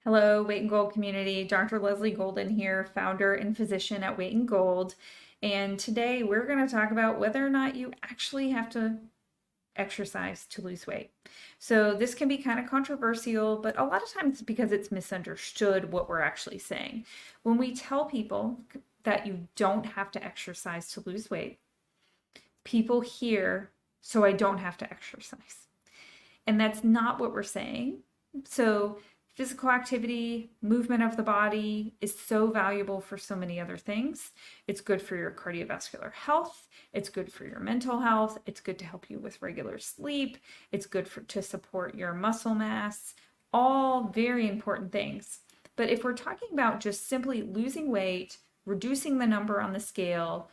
Hello, Weight and Gold community. Dr. Leslie Golden here, founder and physician at Weight and Gold. And today we're going to talk about whether or not you actually have to exercise to lose weight. So this can be kind of controversial, but a lot of times it's because it's misunderstood what we're actually saying. When we tell people that you don't have to exercise to lose weight, people hear, so I don't have to exercise. And that's not what we're saying. So physical activity, movement of the body is so valuable for so many other things. It's good for your cardiovascular health. It's good for your mental health. It's good to help you with regular sleep. It's good to support your muscle mass. All very important things. But if we're talking about just simply losing weight, reducing the number on the scale,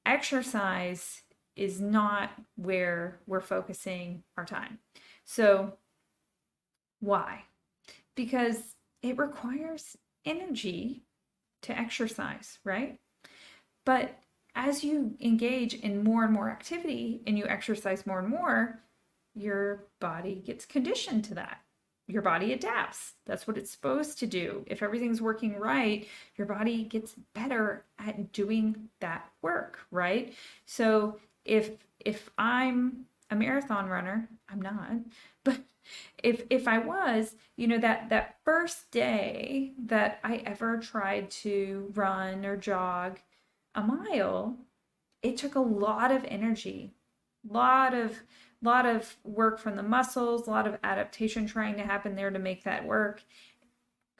exercise is not where we're focusing our time. So why? Because it requires energy to exercise, right? But as you engage in more and more activity and you exercise more and more, your body gets conditioned to that. Your body adapts. That's what it's supposed to do. If everything's working right, your body gets better at doing that work, right? So if I'm a marathon runner, I'm not, but if I was, that first day that I ever tried to run or jog a mile, it took a lot of energy, lot of lot of work from the muscles, a lot of adaptation trying to happen there to make that work,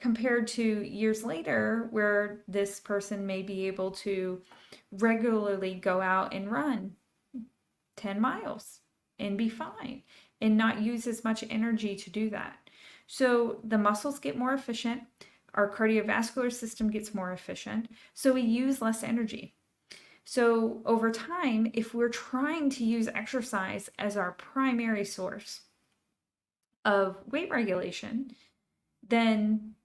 compared to years later where this person may be able to regularly go out and run 10 miles and be fine and not use as much energy to do that. So the muscles get more efficient, our cardiovascular system gets more efficient, so we use less energy. So over time, if we're trying to use exercise as our primary source of weight regulation, then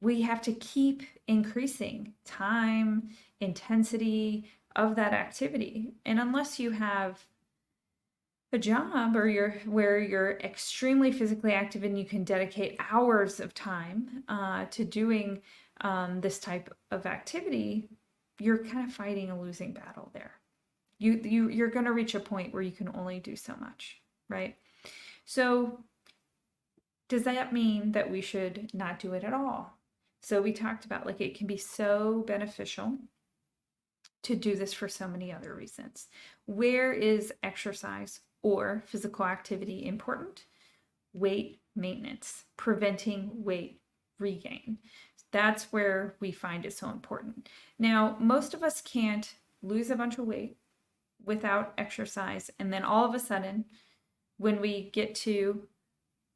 we have to keep increasing time, intensity of that activity. And unless you have a job or where you're extremely physically active and you can dedicate hours of time to doing this type of activity, you're kind of fighting a losing battle there. You're going to reach a point where you can only do so much, right? So does that mean that we should not do it at all? So we talked about, like, it can be so beneficial to do this for so many other reasons. Where is exercise or physical activity important? Weight maintenance, preventing weight regain. That's where we find it so important. Now, most of us can't lose a bunch of weight without exercise, and then all of a sudden, when we get to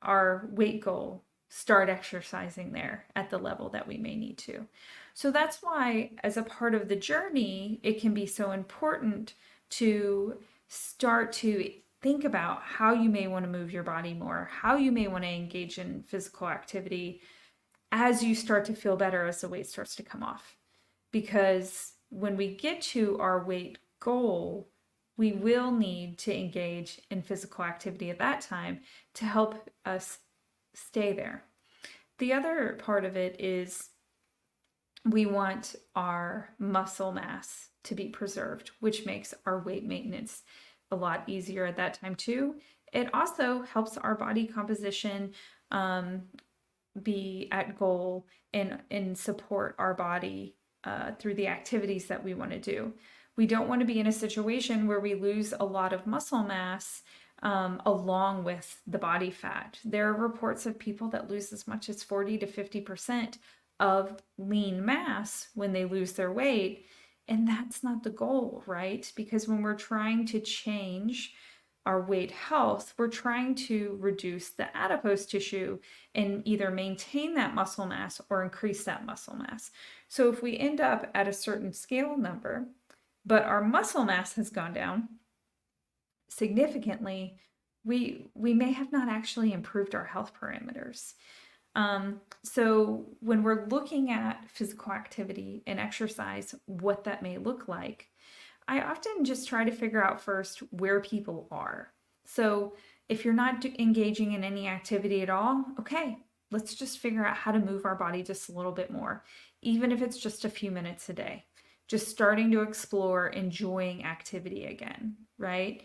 our weight goal, start exercising there at the level that we may need to. So that's why, as a part of the journey, it can be so important to start to think about how you may want to move your body more, how you may want to engage in physical activity as you start to feel better as the weight starts to come off. Because when we get to our weight goal, we will need to engage in physical activity at that time to help us stay there. The other part of it is we want our muscle mass to be preserved, which makes our weight maintenance a lot easier at that time too. It also helps our body composition be at goal and support our body through the activities that we want to do. We don't want to be in a situation where we lose a lot of muscle mass along with the body fat. There are reports of people that lose as much as 40 to 50% of lean mass when they lose their weight. And that's not the goal, right? Because when we're trying to change our weight health, we're trying to reduce the adipose tissue and either maintain that muscle mass or increase that muscle mass. So if we end up at a certain scale number, but our muscle mass has gone down significantly, we may have not actually improved our health parameters. So when we're looking at physical activity and exercise, what that may look like, I often just try to figure out first where people are. So if you're not engaging in any activity at all, okay, let's just figure out how to move our body just a little bit more, even if it's just a few minutes a day. Just starting to explore enjoying activity again, right?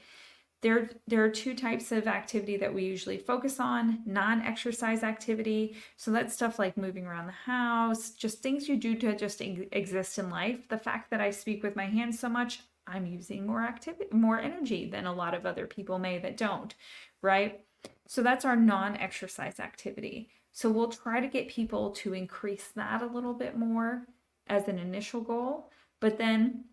There are two types of activity that we usually focus on: non-exercise activity. So that's stuff like moving around the house, just things you do to just exist in life. The fact that I speak with my hands so much, I'm using more energy than a lot of other people may that don't, right? So that's our non-exercise activity. So we'll try to get people to increase that a little bit more as an initial goal. But then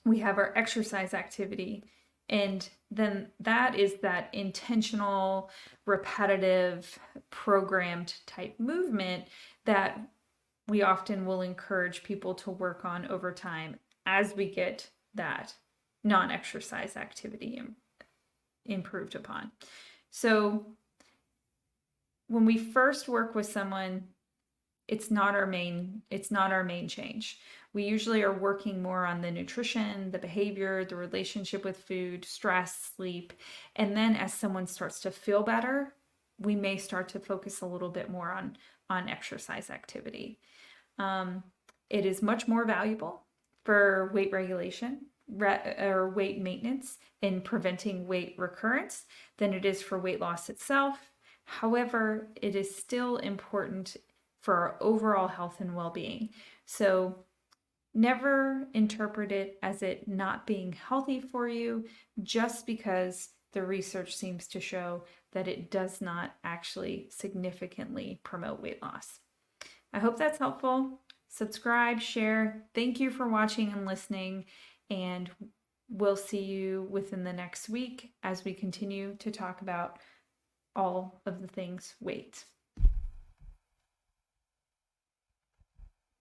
we have our exercise activity. And then that is that intentional, repetitive, programmed type movement that we often will encourage people to work on over time as we get that non exercise activity improved upon. So when we first work with someone, it's not our main change. We usually are working more on the nutrition, the behavior, the relationship with food, stress, sleep. And then as someone starts to feel better, we may start to focus a little bit more on exercise activity. It is much more valuable for weight regulation or weight maintenance and preventing weight recurrence than it is for weight loss itself. However, it is still important for our overall health and well-being. So never interpret it as it not being healthy for you just because the research seems to show that it does not actually significantly promote weight loss. I hope that's helpful. Subscribe, share. Thank you for watching and listening, and we'll see you within the next week as we continue to talk about all of the things weight.